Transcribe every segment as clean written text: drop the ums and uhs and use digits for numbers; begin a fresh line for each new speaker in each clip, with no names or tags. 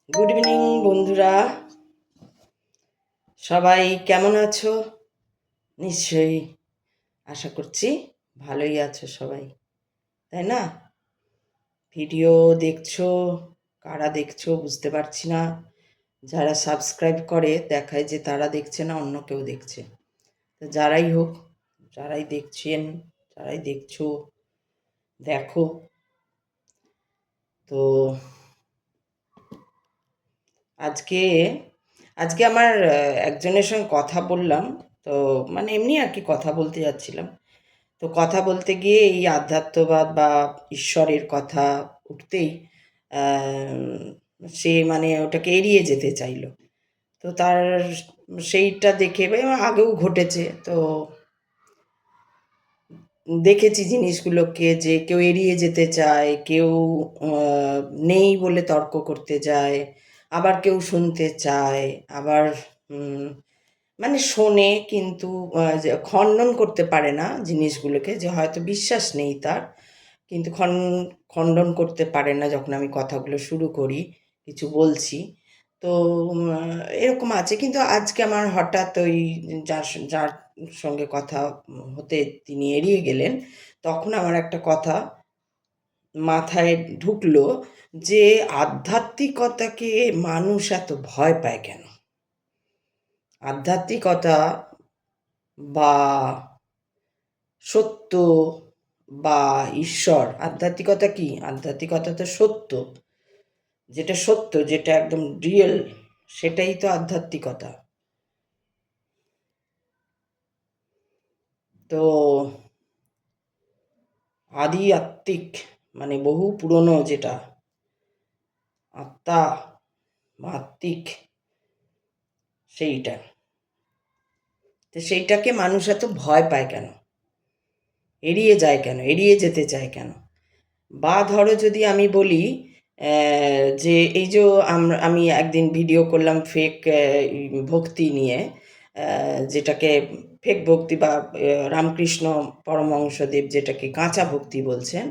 Good evening বন্ধুরা, সবাই কেমন আছো? নিশ্চয়ই আশা করছি ভালোই আছো সবাই, তাই না? ভিডিও দেখছো, কারা দেখছো বুঝতে পারছি না। যারা সাবস্ক্রাইব করে দেখায় যে তারা দেখছে না, অন্য কেউ দেখছে। তো যারাই হোক, যারাই দেখছেন, যারাই দেখছো, দেখো। তো আজকে আজকে আমার একজনের সঙ্গে কথা বললাম। তো মানে এমনি আর কি কথা বলতে যাচ্ছিলাম। তো কথা বলতে গিয়ে এই আধ্যাত্মবাদ বা ঈশ্বরের কথা উঠতেই সে মানে ওটাকে এড়িয়ে যেতে চাইলো। তো তার সেইটা দেখে বা আমার আগেও ঘটেছে। তো দেখেছি জিনিসগুলোকে যে কেউ এড়িয়ে যেতে চায়, কেউ নেই বলে তর্ক করতে যায়, আবার কেউ শুনতে চায়, আবার উম, মানে শোনে কিন্তু যে খণ্ডন করতে পারে না জিনিসগুলোকে, যে হয়তো বিশ্বাস নেই তার, কিন্তু খণ্ডন করতে পারে না যখন আমি কথাগুলো শুরু করি, কিছু বলছি। তো এরকম আছে। কিন্তু আজকে আমার হঠাৎ ওই যার যার সঙ্গে কথা হতে তিনি এড়িয়ে গেলেন, তখন আমার একটা কথা মাথায় ঢুকলো যে আধ্যাত্মিকতাকে মানুষ এত ভয় পায় কেন? আধ্যাত্মিকতা বা সত্য বা ঈশ্বর, আধ্যাত্মিকতা কি? আধ্যাত্মিকতা তো সত্য, যেটা সত্য, যেটা একদম রিয়েল, সেটাই তো আধ্যাত্মিকতা। তো আদি আত্মিক মানে বহু পুরনো যেটা আত্মা বা আত্মিক, সেইটা। তো সেইটাকে মানুষ এত ভয় পায় কেন, এড়িয়ে যায় কেন, এড়িয়ে যেতে চায় কেন? বা ধরো যদি আমি বলি যে এই যে আমি একদিন ভিডিও করলাম ফেক ভক্তি নিয়ে, যেটাকে ফেক ভক্তি বা রামকৃষ্ণ পরমহংসদেব যেটাকে কাঁচা ভক্তি বলছেন,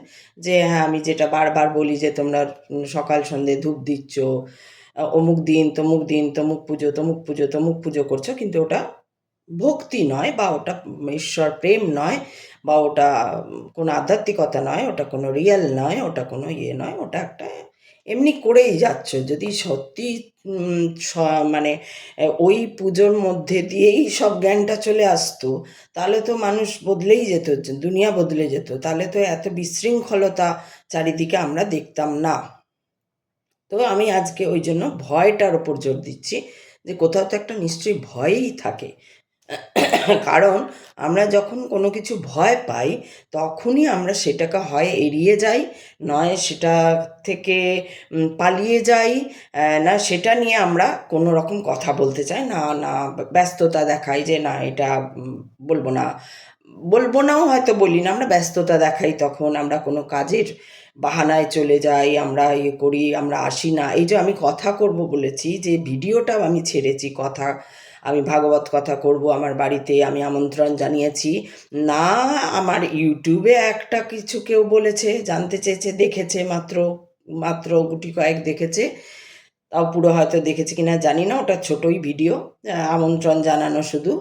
যে হ্যাঁ আমি যেটা বারবার বলি যে তোমরা সকাল সন্ধে ধূপ দিচ্ছ, অমুক দিন তমুক দিন তমুক পুজো তমুক পুজো তমুক পুজো করছো, কিন্তু ওটা ভক্তি নয়, বা ওটা ঈশ্বর প্রেম নয়, বা ওটা কোনো আধ্যাত্মিকতা নয়, ওটা কোনো রিয়েল নয়, ওটা কোনো ইয়ে নয়, ওটা একটা এমনি করেই যাচ্ছ। যদি সত্যি মানে ওই পুজোর মধ্যে দিয়েই সব জ্ঞানটা চলে আসতো, তাহলে তো মানুষ বদলেই যেত, দুনিয়া বদলে যেত, তাহলে তো এত বিশৃঙ্খলতা চারিদিকে আমরা দেখতাম না। তো আমি আজকে ওই জন্য ভয়টার ওপর জোর দিচ্ছি, যে কোথাও তো একটা নিশ্চয়ই ভয়ই থাকে। কারণ আমরা যখন কোনো কিছু ভয় পাই, তখনই আমরা সেটাকে হয় এড়িয়ে যাই, নয় সেটা থেকে পালিয়ে যাই, না সেটা নিয়ে আমরা কোনো রকম কথা বলতে চাই না, না ব্যস্ততা দেখাই যে না এটা বলবো না, বলবো নাও হয়তো বলি না, আমরা ব্যস্ততা দেখাই, তখন আমরা কোনো কাজের বাহানায় চলে যাই, আমরা ইয়ে করি, আমরা আসি না। এই যে আমি কথা করব বলেছি, যে ভিডিওটাও আমি ছেড়েছি, কথা আমি ভাগবত কথা করব আমার বাড়িতে, আমি আমন্ত্রণ জানিয়েছি না। আমার ইউটিউবে একটা কিছু কেউ বলেছে, জানতে চেয়েছে, দেখেছে, মাত্র মাত্র গুটি কয়েক দেখেছে, তাও পুরো হয়তো দেখেছে কিনা জানি না, ওটা ছোটই ভিডিও, আমন্ত্রণ জানানো শুধু।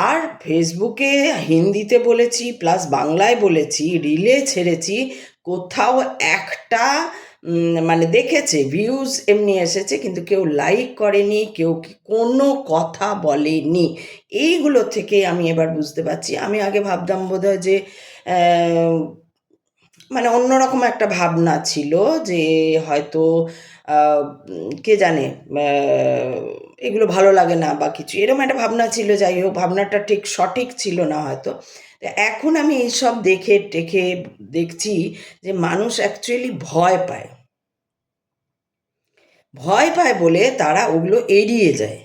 আর ফেসবুকে হিন্দিতে বলেছি প্লাস বাংলায় বলেছি, রিলে ছেড়েছি, কোথাও একটা মানে দেখেছে, ভিউজ এমনি এসেছে, কিন্তু কেউ লাইক করেনি, কেউ কোনো কথা বলেনি। এইগুলো থেকে আমি এবার বুঝতে পারছি, আমি আগে ভাবতাম বোধহয় যে মানে অন্যরকম একটা ভাবনা ছিল, যে হয়তো কে জানে, এগুলো ভালো লাগে না বা কিছু এরকম একটা ভাবনা ছিল। যাই হোক, ভাবনাটা ঠিক সঠিক ছিল না হয়তো। তো এখন আমি এইসব দেখে টেখে দেখছি যে মানুষ অ্যাকচুয়ালি ভয় পায়, ভয় পায় বলে তারা ওগুলো এড়িয়ে যায়,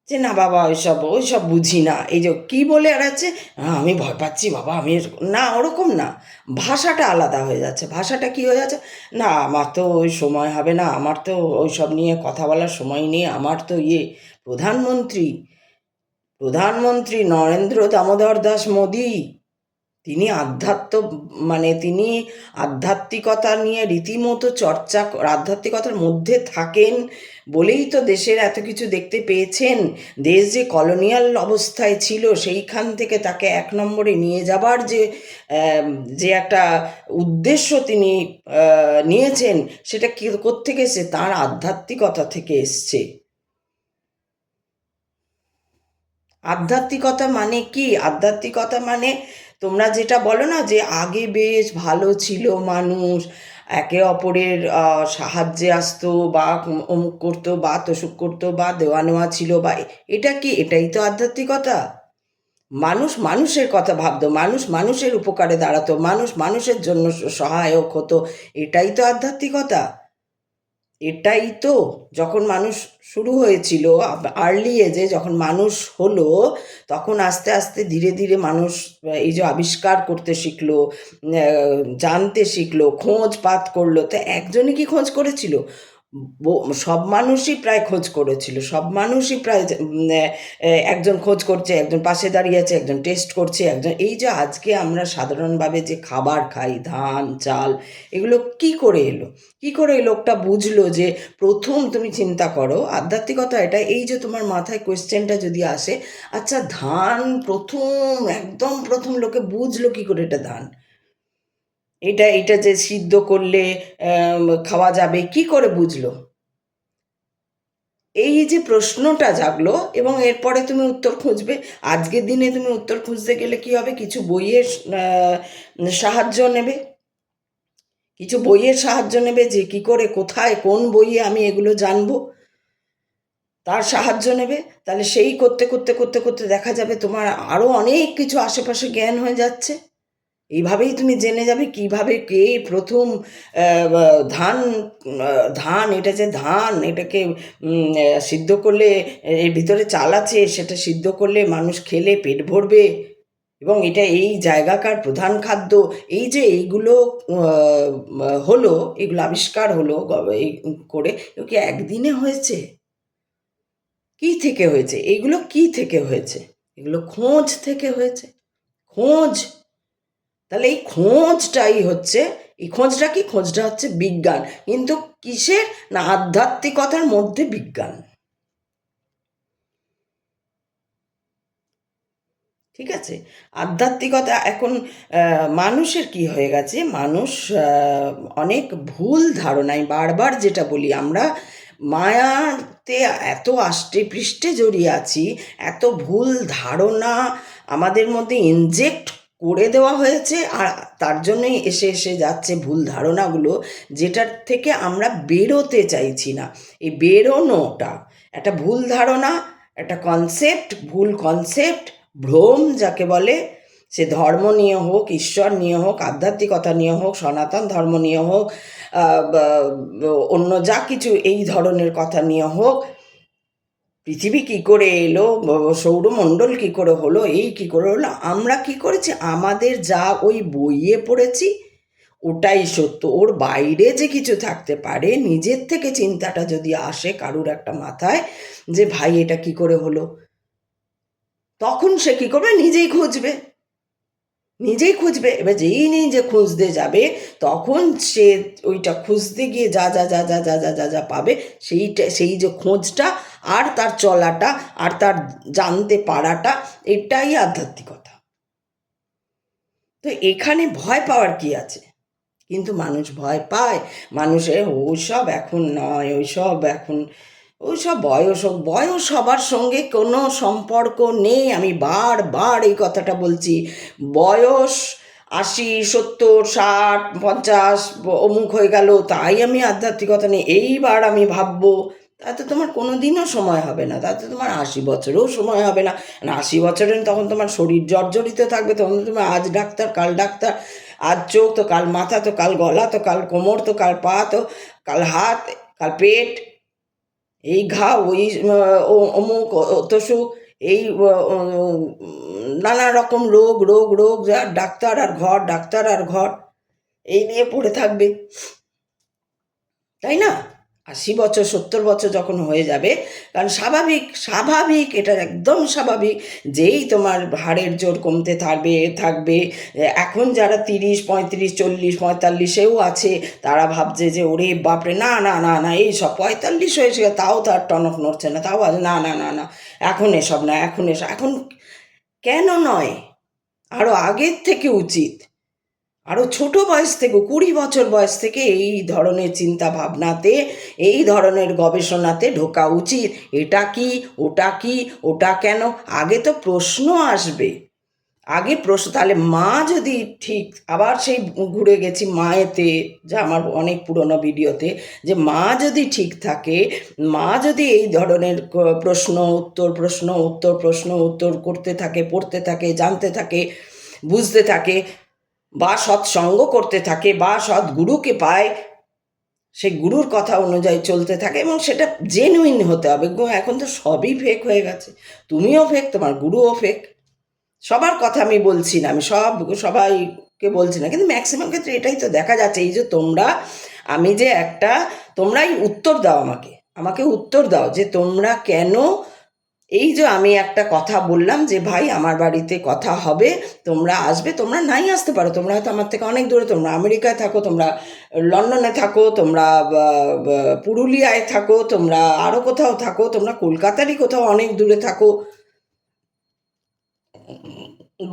যে না বাবা ওইসব ওইসব বুঝি না, এই যে কী বলে এড়াচ্ছে, আমি ভয় পাচ্ছি বাবা, আমি না, ওরকম না, ভাষাটা আলাদা হয়ে যাচ্ছে। ভাষাটা কী হয়ে যাচ্ছে, না আমার তো ওই সময় হবে না, আমার তো ওইসব নিয়ে কথা বলার সময় নেই, আমার তো ইয়ে প্রধানমন্ত্রী প্রধানমন্ত্রী নরেন্দ্র দামোদর দাস মোদি, তিনি তিনি আধ্যাত্মিকতা নিয়ে রীতিমতো চর্চা, আধ্যাত্মিকতার মধ্যে থাকেন বলেই তো দেশের এত কিছু দেখতে পেয়েছেন। দেশ যে কলোনিয়াল অবস্থায় ছিল সেইখান থেকে তাকে 1 নম্বরে নিয়ে যাবার যে একটা উদ্দেশ্য তিনি নিয়েছেন, সেটা কোত্থেকে এসছে? তাঁর আধ্যাত্মিকতা থেকে এসছে। আধ্যাত্মিকতা মানে কি? আধ্যাত্মিকতা মানে তোমরা যেটা বলো না যে আগে বেশ ভালো ছিল মানুষ, একে অপরের সাহায্যে আসতো, বা অমুক করতো, বা তসুক করতো, বা দেওয়া নেওয়া ছিল, বা এটা কি? এটাই তো আধ্যাত্মিকতা। মানুষ মানুষের কথা ভাবতো, মানুষ মানুষের উপকারে দাঁড়াতো, মানুষ মানুষের জন্য সহায়ক হতো, এটাই তো আধ্যাত্মিকতা। এটাই তো যখন মানুষ শুরু হয়েছিল, আর্লি এজে যখন মানুষ হলো, তখন আস্তে আস্তে ধীরে ধীরে মানুষ এই যে আবিষ্কার করতে শিখলো, জানতে শিখলো, খোঁজ পাত করলো। তো একজনই কি খোঁজ করেছিল? সব মানুষই প্রায় খোঁজ করেছিল, সব মানুষই প্রায় একজন খোঁজ করছে, একজন পাশে দাঁড়িয়ে আছে, একজন টেস্ট করছে, একজন এই যে আজকে আমরা সাধারণভাবে যে খাবার খাই, ধান চাল, এগুলো কি করে এলো? কি করে এই লোকটা বুঝলো? যে প্রথম তুমি চিন্তা করো আধ্যাত্মিকতা এটা, এই যে তোমার মাথায় কোয়েশ্চেনটা যদি আসে, আচ্ছা ধান একদম প্রথম লোকে বুঝলো কি করে এটা ধান? এটা যে সিদ্ধ করলে খাওয়া যাবে, কি করে বুঝলো? এই যে প্রশ্নটা জাগলো, এবং এরপরে তুমি উত্তর খুঁজবে। আজকের দিনে তুমি উত্তর খুঁজতে গেলে কি হবে? কিছু বইয়ের সাহায্য নেবে, কিছু বইয়ের সাহায্য নেবে, যে কি করে, কোথায়, কোন বইয়ে আমি এগুলো জানবো, তার সাহায্য নেবে। তাহলে সেই করতে করতে করতে করতে দেখা যাবে তোমার আরও অনেক কিছু আশেপাশে জ্ঞান হয়ে যাচ্ছে। এইভাবেই তুমি জেনে যাবে কিভাবে কে প্রথম ধান ধান এটা যে ধান, এটাকে সিদ্ধ করলে এর ভিতরে চাল আছে, সেটা সিদ্ধ করলে মানুষ খেলে পেট ভরবে, এবং এটা এই জায়গাকার প্রধান খাদ্য। এই যে এইগুলো হলো, এগুলো আবিষ্কার হলো এই করে, এগুলো কি একদিনে হয়েছে? কি থেকে হয়েছে? এইগুলো কি থেকে হয়েছে? এগুলো খোঁজ থেকে হয়েছে, খোঁজ। তাহলে এই খোঁজটাই হচ্ছে, এই খোঁজটা কি? খোঁজটা হচ্ছে বিজ্ঞান। কিন্তু কিসের? না আধ্যাত্মিকতার মধ্যে বিজ্ঞান। ঠিক আছে? আধ্যাত্মিকতা এখন মানুষের কি হয়ে গেছে, মানুষ অনেক ভুল ধারণায়, বারবার যেটা বলি, আমরা মায়াতে এত আষ্টে পৃষ্ঠে জড়িয়ে আছি, এত ভুল ধারণা আমাদের মধ্যে ইনজেক্ট করে দেওয়া হয়েছে, আর তার জন্যই এসে এসে যাচ্ছে ভুল ধারণাগুলো, যেটার থেকে আমরা বেরোতে চাইছি না। এই বেরোনোটা একটা ভুল ধারণা, একটা কনসেপ্ট, ভুল কনসেপ্ট, ভ্রম যাকে বলে, সে ধর্ম নিয়ে হোক, ঈশ্বর নিয়ে হোক, আধ্যাত্মিকতা নিয়ে হোক, সনাতন ধর্ম নিয়ে হোক, অন্য যা কিছু এই ধরনের কথা নিয়ে হোক, পৃথিবী কি করে এলো, সৌরমণ্ডল কি করে হলো, এই কি করে হলো, আমরা কি করেছি, আমাদের যা ওই বইয়ে পড়েছি ওটাই সত্য। ওর বাইরে যে কিছু থাকতে পারে, নিজের থেকে চিন্তাটা যদি আসে কারুর একটা মাথায়, যে ভাই এটা কি করে হলো, তখন সে কী করবে? নিজেই খুঁজবে, নিজেই খুঁজবে। এবার যেই নিজে খুঁজতে যাবে, তখন সে ওইটা খুঁজতে গিয়ে যা যা যা যা যা যা যা যা পাবে, সেই যে খোঁজটা, আর তার চলাটা, আর তার জানতে পারাটা, এটাই আধ্যাত্মিকতা। তো এখানে ভয় পাওয়ার কি আছে? কিন্তু মানুষ ভয় পায়। মানুষের ওইসব এখন নয়, ওইসব বয়স সবার সঙ্গে কোনো সম্পর্ক নেই। আমি বারবার এই কথাটা বলছি। বয়স 80, 70, 60, 50 অমুক হয়ে গেল, তাই আমি আধ্যাত্মিকতা নেই এইবার আমি ভাববো, তাতে তোমার কোনো দিনও সময় হবে না। তাতে তোমার 80 বছরেও সময় হবে না। 80 বছরে তখন তোমার শরীর জর্জরিত থাকবে, তখন তুমি আজ ডাক্তার, কাল ডাক্তার, আজ চোখ তো কাল মাথা, তো কাল গলা, তো কাল কোমর, তো কাল পা, তো কাল হাত, কাল পেট, এই ঘা, ওই অমুক তসুক, এই নানা রকম রোগ রোগ রোগ, যা ডাক্তার আর ঘর, ডাক্তার আর ঘর, এই নিয়ে পড়ে থাকবে, তাই না? 80 বছর 70 বছর যখন হয়ে যাবে, কারণ স্বাভাবিক স্বাভাবিক এটা একদম স্বাভাবিক, যেই তোমার হাড়ের জোর কমতে থাকবে। এখন যারা 30 35 40 45-এও আছে, তারা ভাবছে যে ওরে বাপরে, না না না না, এই সব 45 হয়েছে তাও তার টনক নড়ছে না, তাও না না না না, এখন এসব না, এখন এসব, এখন কেন নয়, আরও আগের থেকে উচিত, আরও ছোট বয়স থেকে 20 বছর বয়স থেকে এই ধরনের চিন্তা ভাবনাতে, এই ধরনের গবেষণাতে ঢোকা উচিত। এটা কি, ওটা কি, ওটা কেন, আগে তো প্রশ্ন আসবে, আগে প্রশ্ন। তাহলে মা যদি ঠিক, আবার সেই ঘুরে গেছি মায়েতে, যা আমার অনেক পুরনো ভিডিওতে, যে মা যদি ঠিক থাকে, মা যদি এই ধরনের প্রশ্ন উত্তর প্রশ্ন উত্তর প্রশ্ন উত্তর করতে থাকে, পড়তে থাকে, জানতে থাকে, বুঝতে থাকে, বা সৎসঙ্গ করতে থাকে, বা সৎ গুরুকে পায়, সেই গুরুর কথা অনুযায়ী চলতে থাকে, এবং সেটা জেনুইন হতে হবে। এখন তো সবই ফেক হয়ে গেছে, তুমিও ফেক, তোমার গুরুও ফেক। সবার কথা আমি বলছি না, আমি সবাইকে বলছি না, কিন্তু ম্যাক্সিমাম ক্ষেত্রে এটাই তো দেখা যাচ্ছে। এই যে তোমরা, আমি যে একটা, তোমরাই উত্তর দাও, আমাকে উত্তর দাও যে তোমরা কেন, এই যে আমি একটা কথা বললাম যে ভাই আমার বাড়িতে কথা হবে, তোমরা আসবে, তোমরা নাই আসতে পারো, তোমরা হয়তো আমার থেকে অনেক দূরে, তোমরা আমেরিকায় থাকো, তোমরা লন্ডনে থাকো, তোমরা পুরুলিয়ায় থাকো, তোমরা আরও কোথাও থাকো, তোমরা কলকাতারই কোথাও অনেক দূরে থাকো,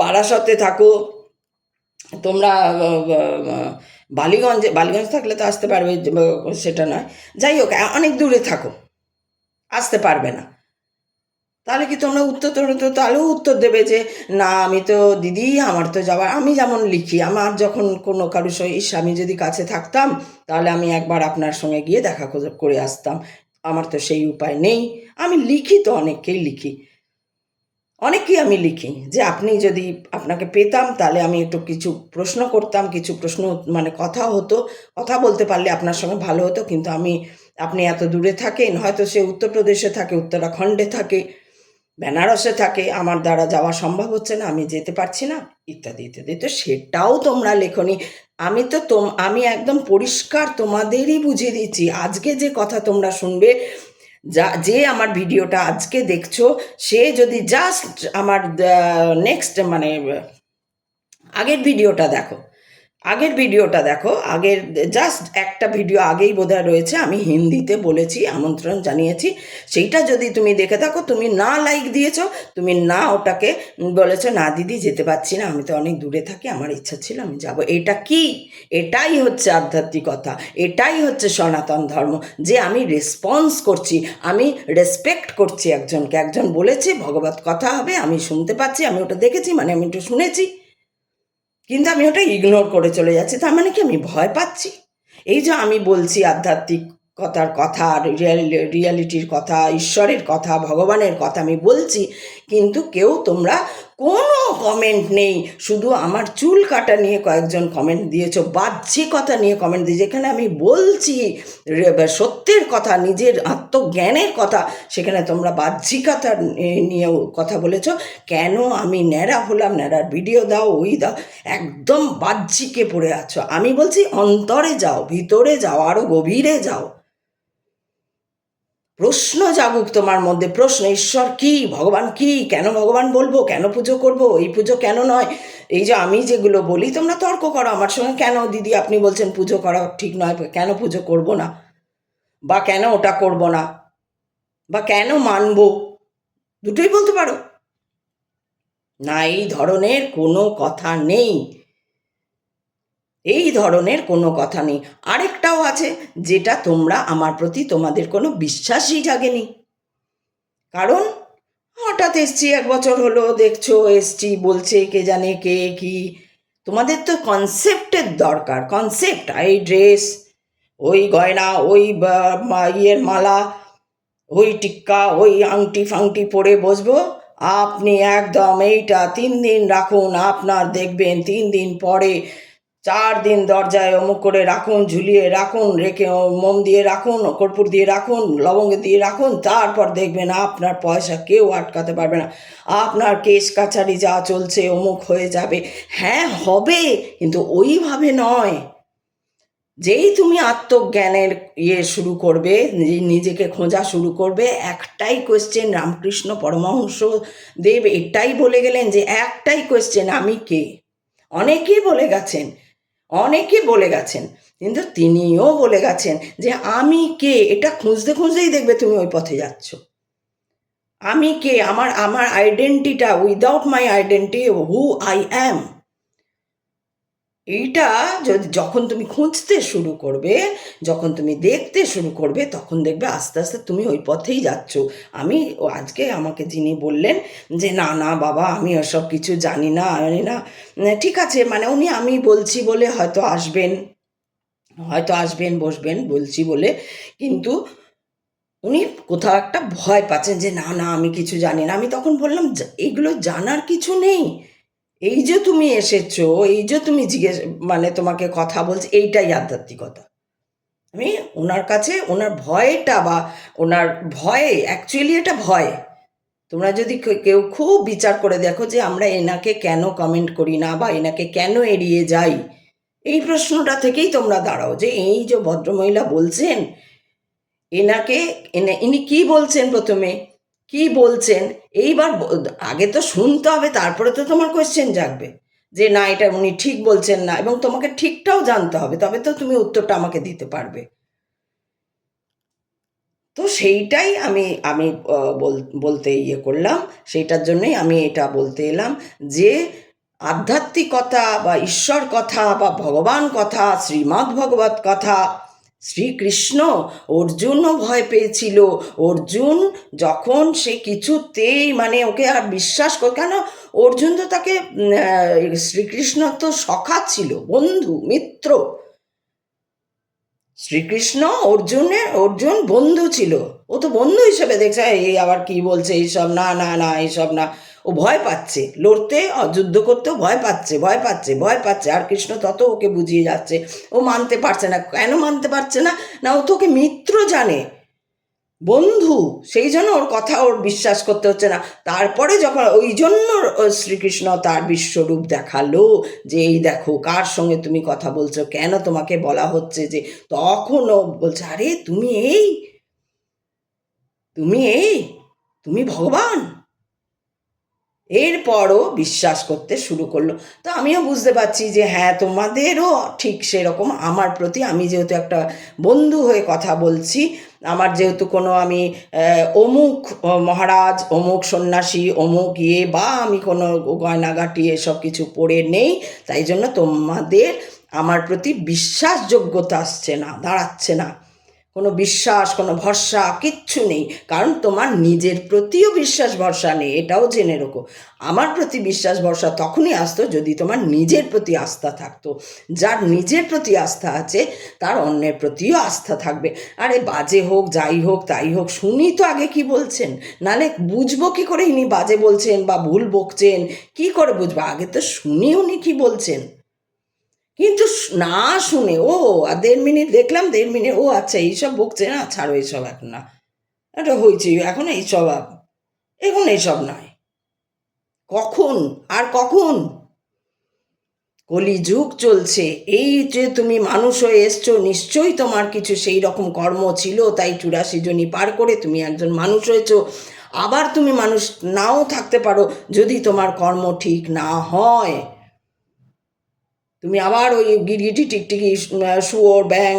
বারাসতে থাকো, তোমরা বালিগঞ্জ থাকলে তো আসতে পারবে, সেটা নয়, যাই হোক অনেক দূরে থাকো, আসতে পারবে না। তাহলে কি তোমরা তাহলেও উত্তর দেবে যে না, আমি তো দিদি, আমার তো যাওয়ার, আমি যেমন লিখি, আমার যখন কোনো কারোর সঙ্গে, আমি যদি কাছে থাকতাম তাহলে আমি একবার আপনার সঙ্গে গিয়ে দেখা করে আসতাম, আমার তো সেই উপায় নেই। আমি লিখি তো, অনেককেই আমি লিখি যে আপনি যদি, আপনাকে পেতাম তাহলে আমি একটু কিছু প্রশ্ন করতাম, কিছু প্রশ্ন মানে কথা হতো, কথা বলতে পারলে আপনার সঙ্গে ভালো হতো, কিন্তু আপনি এত দূরে থাকেন, হয়তো সে উত্তরপ্রদেশে থাকে, উত্তরাখণ্ডে থাকে, বেনারসে থাকে, আমার দ্বারা যাওয়া সম্ভব হচ্ছে না, আমি যেতে পারছি না, ইত্যাদি ইত্যাদি। তো সেটাও তোমরা লেখনি। আমি একদম পরিষ্কার তোমাদেরই বুঝিয়ে দিচ্ছি। আজকে যে কথা তোমরা শুনবে, যে আমার ভিডিওটা আজকে দেখছো, সে যদি জাস্ট আমার নেক্সট মানে আগের ভিডিওটা দেখো, আগের জাস্ট একটা ভিডিও আগেই বোধহয় রয়েছে, আমি হিন্দিতে বলেছি, আমন্ত্রণ জানিয়েছি, সেইটা যদি তুমি দেখে থাকো, তুমি না লাইক দিয়েছো, তুমি না ওটাকে বলেছো না দিদি যেতে পারছি না, আমি তো অনেক দূরে থাকি, আমার ইচ্ছা ছিল আমি যাব। এটা কি? এটাই হচ্ছে আধ্যাত্মিকতা, এটাই হচ্ছে সনাতন ধর্ম, যে আমি রেসপন্স করছি, আমি রেসপেক্ট করছি একজনকে। একজন বলেছে ভগবত কথা হবে, আমি শুনতে পাচ্ছি, আমি ওটা দেখেছি, মানে আমি একটু শুনেছি, কিন্তু আমি ওটা ইগনোর করে চলে যাচ্ছি। তার মানে কি আমি ভয় পাচ্ছি? এই যে আমি বলছি আধ্যাত্মিকতার কথা, রিয়ালিটির কথা, ঈশ্বরের কথা, ভগবানের কথা আমি বলছি, কিন্তু তোমরা কোনো কমেন্ট নেই। শুধু আমার চুল কাটা নিয়ে কয়েকজন কমেন্ট দিয়েছো, বাহ্যিকতা নিয়ে কমেন্ট দিয়েছো। যেখানে আমি বলছি সত্যের কথা, নিজের আত্মজ্ঞানের কথা, সেখানে তোমরা বাহ্যিকতা নিয়েও কথা বলেছো। কেন আমি ন্যাড়া হলাম, ন্যাড়ার ভিডিও দাও, ওই দাও, একদম বাহ্যিকে পড়ে আছো। আমি বলছি অন্তরে যাও, ভিতরে যাও, আরো গভীরে যাও, প্রশ্ন জাগুক তোমার মধ্যে, প্রশ্ন, ঈশ্বর কি, ভগবান কি, কেন ভগবান বলবো, কেন পুজো করব, এই পুজো কেন নয়। এই যে আমি যেগুলো বলি, তোমরা তর্ক করো আমার সঙ্গে, কেন দিদি আপনি বলছেন পুজো করা ঠিক নয়, কেন পুজো করব না, বা কেন ওটা করব না, বা কেন মানব, দুটোই বলতে পারো না। এই ধরনের কোনো কথা নেই, এই ধরনের কোনো কথা নেই। আরেকটাও আছে, যেটা তোমরা আমার প্রতি তোমাদের কোনো বিশ্বাসই জাগেনি। কারণ হঠাৎ এসছি, 1 বছর হলো দেখছো, এসছি বলছে, কে জানে কে কি। তোমাদের তো কনসেপ্টের দরকার, কনসেপ্ট। এই ড্রেস, ওই গয়না, ওই ইয়ের মালা, ওই টিক্কা, ওই আংটি ফাংটি পরে বসবো। আপনি একদম এইটা 3 দিন রাখুন, আপনার দেখবেন 3 দিন পরে 4 দিন দরজায় অমুক করে রাখুন, ঝুলিয়ে রাখুন, রেখে মোম দিয়ে রাখুন, কর্পূর দিয়ে রাখুন, লবঙ্গ দিয়ে রাখুন, তারপর দেখবেন আপনার পয়সা কেউ আটকাতে পারবে না, আপনার কেস কাছারি যা চলছে অমুক হয়ে যাবে। হ্যাঁ হবে, কিন্তু ওইভাবে নয়। যেই তুমি আত্মজ্ঞানের শুরু করবে, নিজেকে খোঁজা শুরু করবে, একটাই কোয়েশ্চেন, রামকৃষ্ণ পরমহংস দেব এটাই বলে গেলেন যে একটাই কোয়েশ্চেন, আমি কে। অনেকে বলে গেছেন, অনেকে বলে গেছেন, কিন্তু তিনিও বলে গেছেন যে আমি কে, এটা খুঁজতে খুঁজতেই দেখবে তুমি ওই পথে যাচ্ছ। আমি কে, আমার আমার আইডেন্টিটা, without my identity who I am, এইটা যখন তুমি খুঁজতে শুরু করবে, যখন তুমি দেখতে শুরু করবে, তখন দেখবে আস্তে আস্তে তুমি ওই পথেই যাচ্ছ। আমি আজকে আমাকে যিনি বললেন যে না না বাবা আমি ওসব কিছু জানি না, জানি না, ঠিক আছে, মানে উনি আমি বলছি বলে হয়তো আসবেন, হয়তো আসবেন বসবেন বলছি বলে, কিন্তু উনি কোথাও একটা ভয় পাচ্ছেন যে না না আমি কিছু জানি না। আমি তখন বললাম এগুলো জানার কিছু নেই, এই যে তুমি এসেছো, এই যে তুমি জিজ্ঞেস মানে তোমাকে কথা বলছি, এইটাই আধ্যাত্মিকতা। আমি ওনার কাছে ওনার ভয়টা বা ওনার ভয়ে, অ্যাকচুয়ালি এটা ভয়। তোমরা যদি কেউ খুব বিচার করে দেখো যে আমরা এনাকে কেন কমেন্ট করি না বা এনাকে কেন এড়িয়ে যাই, এই প্রশ্নটা থেকেই তোমরা দাঁড়াও যে এই যে ভদ্রমহিলা বলছেন, এনাকে ইনি কি বলছেন, প্রথমে কি বলছেন, এইবার আগে তো শুনতে হবে, তারপরে তো তোমার কোয়েশ্চেন জাগবে যে না এটা উনি ঠিক বলছেন না, এবং তোমাকে ঠিকটাও জানতে হবে, তবে তো তুমি উত্তরটা আমাকে দিতে পারবে। তো সেইটাই আমি আমি বলতে করলাম, সেইটার জন্যই আমি এটা বলতে এলাম যে আধ্যাত্মিকতা বা ঈশ্বর কথা বা ভগবান কথা, শ্রীমদ্ ভগবত কথা, শ্রীকৃষ্ণ, অর্জুনও ভয় পেয়েছিল। অর্জুন যখন সে কিছুতেই মানে ওকে আর বিশ্বাস কেন, অর্জুন তো তাকে শ্রীকৃষ্ণ তো সখা ছিল, বন্ধু মিত্র, শ্রীকৃষ্ণ অর্জুন বন্ধু ছিল, ও তো বন্ধু হিসেবে দেখছে এই আবার কি বলছে এইসব, না না না এইসব না। ও ভয় পাচ্ছে, লড়তে যুদ্ধ করতেও ভয় পাচ্ছে, ভয় পাচ্ছে, ভয় পাচ্ছে, আর কৃষ্ণ তত ওকে বুঝিয়ে যাচ্ছে। ও মানতে পারছে না, কেন মানতে পারছে না, না ও তো ওকে মিত্র জানে, বন্ধু, সেই জন্য ওর কথা ওর বিশ্বাস করতে হচ্ছে না। তারপরে যখন ওই জন্য শ্রীকৃষ্ণ তার বিশ্বরূপ দেখালো যে এই দেখো কার সঙ্গে তুমি কথা বলছো, কেন তোমাকে বলা হচ্ছে যে, তখন ও বলছে আরে তুমি এই, তুমি এই, তুমি ভগবান। এরপরও বিশ্বাস করতে শুরু করলো। তো আমিও বুঝতে পারছি যে হ্যাঁ তোমাদেরও ঠিক সেরকম আমার প্রতি, আমি যেহেতু একটা বন্ধু হয়ে কথা বলছি, আমার যেহেতু কোনো আমি অমুক মহারাজ, অমুক সন্ন্যাসী, অমুক বা আমি কোনো গয়নাগাটি এসব কিছু পড়ে নেই, তাই জন্য তোমাদের আমার প্রতি বিশ্বাসযোগ্যতা আসছে না, দাঁড়াচ্ছে না, কোনো বিশ্বাস, কোনো ভরসা কিচ্ছু নেই, কারণ তোমার নিজের প্রতিও বিশ্বাস ভরসা নেই, এটাও জেনে রেখো। আমার প্রতি বিশ্বাস ভরসা তখনই আসতো যদি তোমার নিজের প্রতি আস্থা থাকতো। যার নিজের প্রতি আস্থা আছে তার অন্যের প্রতিও আস্থা থাকবে। আরে বাজে হোক, যাই হোক, তাই হোক, শুনি তো আগে কি বলছেন, নালে বুঝবো কি করে ইনি বাজে বলছেন বা ভুল বকছেন, কি করে বুঝবো, আগে তো শুনি উনি কি বলছেন। কিন্তু না শুনে ও 1.5 মিনিট দেখলাম, 1.5 মিনিট ও আচ্ছা এইসব বকছে না, ছাড়ো এইসব এখন না, এটা হয়েছে এখন এইসব, এখন এইসব নয়, কখন আর কখন, কলিযুগ চলছে, এই যে তুমি মানুষ হয়ে এসছো, নিশ্চয়ই তোমার কিছু সেই রকম কর্ম ছিল, তাই 84 জনই পার করে তুমি একজন মানুষ হয়েছো। আবার তুমি মানুষ নাও থাকতে পারো, যদি তোমার কর্ম ঠিক না হয়, তুমি আবার ওই গিরগিটি টিকটিকি শুয়োর ব্যাং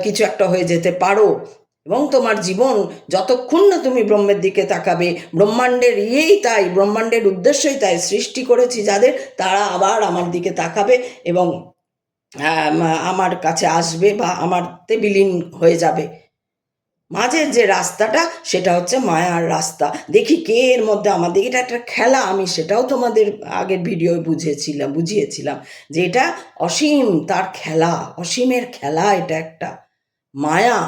কিছু একটা হয়ে যেতে পারো, এবং তোমার জীবন যতক্ষণ না তুমি ব্রহ্মের দিকে তাকাবে, ব্রহ্মাণ্ডের তাই, ব্রহ্মাণ্ডের উদ্দেশ্যই তাই, সৃষ্টি করেছি যাদের, তারা আবার আমার দিকে তাকাবে এবং আমার কাছে আসবে বা আমারতে বিলীন হয়ে যাবে। মাঝের যে রাস্তাটা সেটা হচ্ছে মায়ার রাস্তা, দেখি কে এর মধ্যে আমাদের, এটা একটা খেলা, আমি সেটাও তোমাদের আগের ভিডিও বুঝিয়েছিলাম যে এটা অসীম তার খেলা, অসীমের খেলা, এটা একটা মায়া,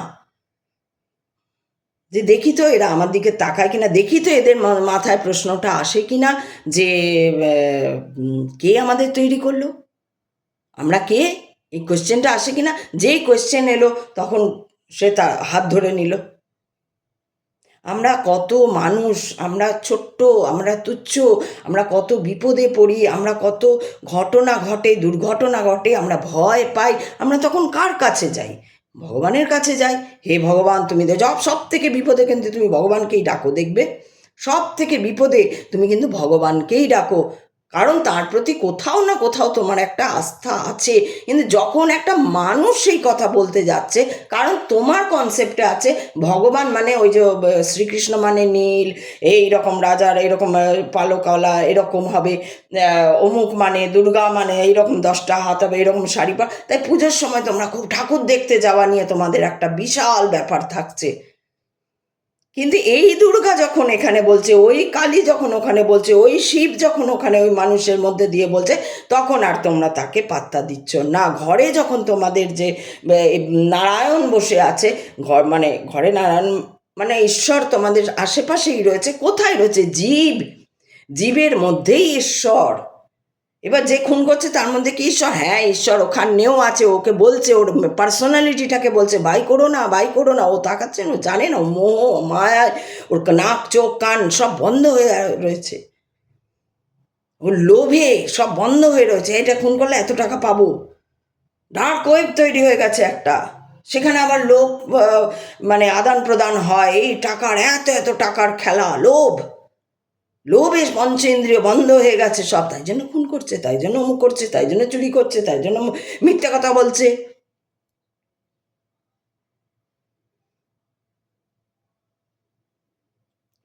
যে দেখি তো এরা আমার দিকে তাকায় কিনা, দেখি তো এদের মাথায় প্রশ্নটা আসে কিনা যে কে আমাদের তৈরি করলো, আমরা কে, এই কোয়েশ্চেনটা আসে কিনা। যেই কোয়েশ্চেন এলো তখন সে তার হাত ধরে নিল, আমরা কত মানুষ, আমরা ছোট্ট, আমরা তুচ্ছ, আমরা কত বিপদে পড়ি, আমরা কত ঘটনা ঘটে, দুর্ঘটনা ঘটে, আমরা ভয় পাই, আমরা তখন কার কাছে যাই? ভগবানের কাছে যাই। হে ভগবান, তুমি তো সব থেকে বিপদে কিন্তু তুমি ভগবানকেই ডাকো, দেখবে সব থেকে বিপদে তুমি কিন্তু ভগবানকেই ডাকো, কারণ তার প্রতি কোথাও না কোথাও তোমার একটা আস্থা আছে। কিন্তু যখন একটা মানুষ সেই কথা বলতে যাচ্ছে, কারণ তোমার কনসেপ্টে আছে ভগবান মানে ওই যে শ্রীকৃষ্ণ মানে নীল, এই রকম রাজার এইরকম পালকওয়ালা এরকম হবে, অমুক মানে দুর্গা মানে এইরকম 10টা হাত হবে, এরকম শাড়ি পরা, তাই পুজোর সময় তোমরা খুব ঠাকুর দেখতে যাওয়া নিয়ে তোমাদের একটা বিশাল ব্যাপার থাকছে। কিন্তু এই দুর্গা যখন এখানে বলছে, ওই কালী যখন ওখানে বলছে, ওই শিব যখন ওখানে ওই মানুষের মধ্যে দিয়ে বলছে, তখন আর তোমরা তাকে পাত্তা দিচ্ছ না। ঘরে যখন তোমাদের যে নারায়ণ বসে আছে, মানে ঘরে নারায়ণ মানে ঈশ্বর তোমাদের আশেপাশেই রয়েছে। কোথায় রয়েছে? জীবের মধ্যেই ঈশ্বর। এবার যে খুন করছে তার মধ্যে কি ঈশ্বর? হ্যাঁ, ঈশ্বর ওখানেও আছে। ওকে বলছে, ওর পার্সোনালিটিটাকে বলছে বাই করো না, বাই করো না। ও তাকাচ্ছে না, জানে না, মোহ মায়া, ওর নাক চোখ কান সব বন্ধ হয়ে রয়েছে, ওর লোভে সব বন্ধ হয়ে রয়েছে। এটা খুন করলে এত টাকা পাবো, ডার্ক ওয়েব তৈরি হয়ে গেছে একটা। সেখানে আবার লোভ মানে আদান প্রদান হয়, এই টাকার এত টাকার খেলা, লোভে পঞ্চেন্দ্রিয় বন্ধ হয়ে গেছে সব, তাই জন্য খুন করছে, তাই জন্য অমুক করছে, তাই জন্য চুরি করছে, তাই জন্য মিথ্যা কথা বলছে।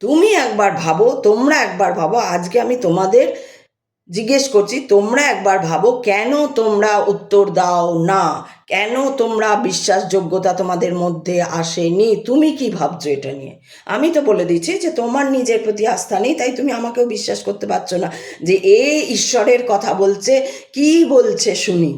তুমি একবার ভাবো, তোমরা একবার ভাবো, আজকে আমি তোমাদের জিজ্ঞেস করছি, তোমরা একবার ভাবো কেন তোমরা উত্তর দাও না? কেন তোমরা বিশ্বাসযোগ্যতা তোমাদের মধ্যে আসেনি? তুমি কি ভাবছো এটা নিয়ে? আমি তো বলে দিচ্ছি যে তোমার নিজের প্রতি আস্থা নেই, তাই তুমি আমাকেও বিশ্বাস করতে পারছো না যে এ ঈশ্বরের কথা বলছে। কি বলছে শুনি,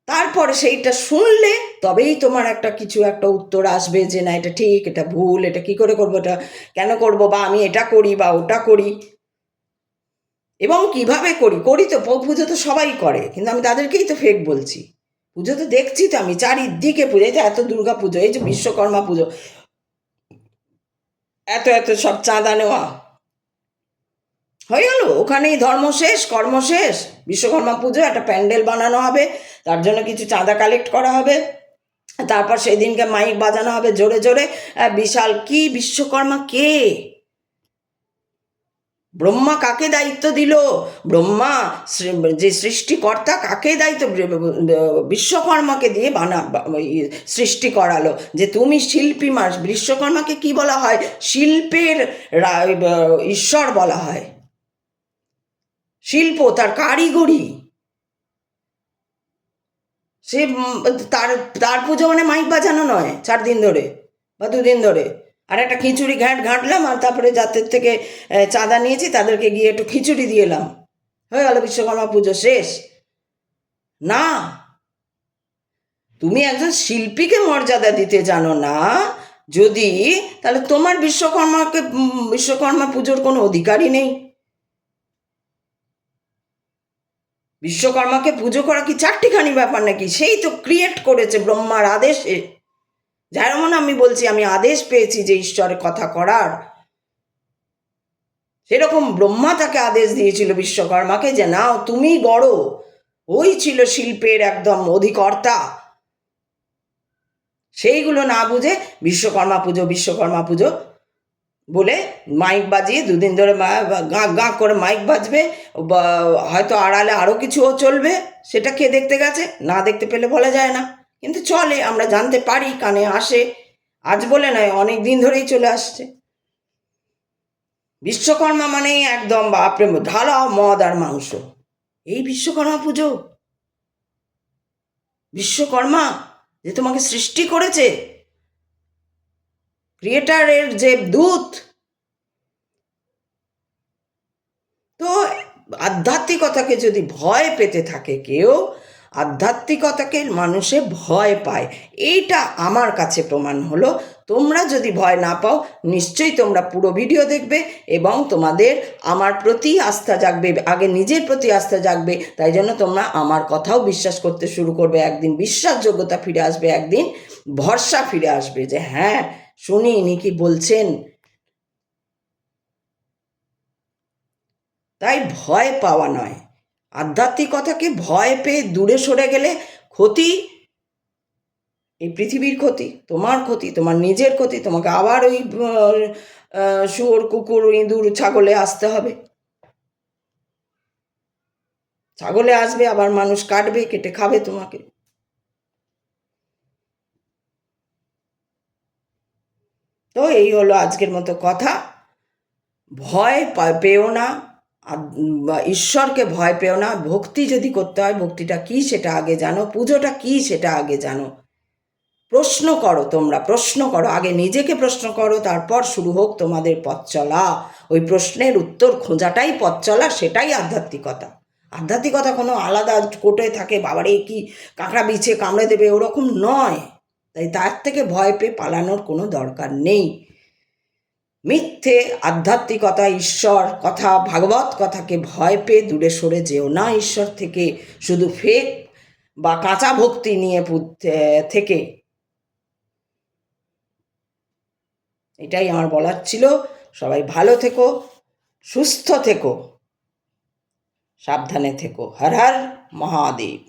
তারপরে সেইটা শুনলে তবেই তোমার একটা কিছু একটা উত্তর আসবে যে না এটা ঠিক, এটা ভুল, এটা কি করে করবো, এটা কেন করবো, বা আমি এটা করি বা ওটা করি, এবং কিভাবে করি তো পুজো তো সবাই করে, কিন্তু আমি তাদেরকেই তো ফেক বলছি। পুজো তো দেখছি তো আমি চারিদিকে পুজো, এই যে এত দুর্গা পুজো, এই যে বিশ্বকর্মা পুজো, এত সব চাঁদা নেওয়া হয়ে গেল, ওখানেই ধর্ম শেষ, কর্ম শেষ। বিশ্বকর্মা পুজো একটা প্যান্ডেল বানানো হবে, তার জন্য কিছু চাঁদা কালেক্ট করা হবে, তারপর সেই দিনকে মাইক বাজানো হবে জোরে জোরে, বিশাল। কি বিশ্বকর্মা কে? ব্রহ্মা কাকে দায়িত্ব দিল? ব্রহ্মা যে সৃষ্টিকর্তা, কাকে দায়িত্ব? বিশ্বকর্মাকে দিয়ে সৃষ্টি করালো যে তুমি শিল্পী মানুষ। বিশ্বকর্মাকে কি বলা হয়? শিল্পের ঈশ্বর বলা হয়। শিল্প, তার কারিগরি, সে তার তার পুজো মানে মাইক বাজানো নয় 4 দিন ধরে বা 2 দিন ধরে। আর একটা খিচুড়ি ঘাঁটলাম, আর তারপরে যাদের থেকে চাঁদা নিয়েছি তাদেরকে গিয়ে একটু খিচুড়ি দিয়ে এলাম, হয়ে গেল বিশ্বকর্মা পুজো শেষ। না, তুমি একজন শিল্পীকে মর্যাদা দিতে জানো না যদি, তাহলে তোমার বিশ্বকর্মা পুজোর কোনো অধিকারই নেই। বিশ্বকর্মাকে পুজো করা কি চারটিখানি ব্যাপার নাকি? সেই তো ক্রিয়েট করেছে ব্রহ্মার আদেশে। যেমন আমি বলছি আমি আদেশ পেয়েছি যে ঈশ্বরের কথা করার, সেরকম ব্রহ্মা তাকে আদেশ দিয়েছিল বিশ্বকর্মাকে যে নাও তুমি গড়ো। ওই ছিল শিল্পের একদম অধিকর্তা। সেইগুলো না বুঝে বিশ্বকর্মা পুজো বলে মাইক বাজিয়ে 2 দিন ধরে গাঁ গাঁ করে মাইক বাজবে, হয়তো আড়ালে আরও কিছুও চলবে, সেটা কে দেখতে গেছে? না দেখতে পেলে বলা যায় না, কিন্তু চলে, আমরা জানতে পারি, কানে আসে। আজ বলে নয়, অনেক দিন ধরেই চলে আসছে। বিশ্বকর্মা মানে একদম বাপরে ঢালাও মদ আর মাংস, এই বিশ্বকর্মা পুজো? বিশ্বকর্মা যে তোমাকে সৃষ্টি করেছে, ক্রিয়েটারের যে দূত। তো আধ্যাত্মিকতাকে যদি ভয় পেতে থাকে কেউ, আধ্যাত্মিকতাকে মানুষে ভয় পায়, এইটা আমার কাছে প্রমাণ হলো। তোমরা যদি ভয় না পাও, নিশ্চয়ই তোমরা পুরো ভিডিও দেখবে এবং তোমাদের আমার প্রতি আস্থা জাগবে, আগে নিজের প্রতি আস্থা জাগবে, তাই জন্য তোমরা আমার কথাও বিশ্বাস করতে শুরু করবে। একদিন বিশ্বাসযোগ্যতা ফিরে আসবে, একদিন ভরসা ফিরে আসবে যে হ্যাঁ শুনি ইনি কি বলছেন। তাই ভয় পাওয়া নয়, আধ্যাত্মিকতাকে ভয় পেয়ে দূরে সরে গেলে ক্ষতি, এই পৃথিবীর ক্ষতি, তোমার নিজের ক্ষতি, তোমাকে আবার ওই শুয়োর কুকুর ইঁদুর ছাগলে আসতে হবে। ছাগলে আসবে, আবার মানুষ কাটবে, কেটে খাবে তোমাকে। তো এই হলো আজকের মতো কথা। ভয় পেও না, ঈশ্বরকে ভয় পেও না। ভক্তি যদি করতে হয়, ভক্তিটা কি সেটা আগে জানো, পুজোটা কি সেটা আগে জানো। প্রশ্ন করো, তোমরা প্রশ্ন করো, আগে নিজেকে প্রশ্ন করো, তারপর শুরু হোক তোমাদের পথ চলা। ওই প্রশ্নের উত্তর খোঁজাটাই পথ চলা, সেটাই আধ্যাত্মিকতা। আধ্যাত্মিকতা কোনো আলাদা কোটে থাকে, বাবারে কি কাঁকড়া বিছে কামড়ে দেবে, ওরকম নয়। তাই তার থেকে ভয় পেয়ে পালানোর কোনো দরকার নেই। মিথ্যে আধ্যাত্মিকতা, ঈশ্বর কথা, ভাগবত কথাকে ভয় পেয়ে দূরে সরে যেও না ঈশ্বর থেকে, শুধু ফেক বা কাঁচা ভক্তি নিয়ে থেকে। এটাই আমার বলার ছিল। সবাই ভালো থেকো, সুস্থ থেকো, সাবধানে থেকো। হর হর মহাদেব।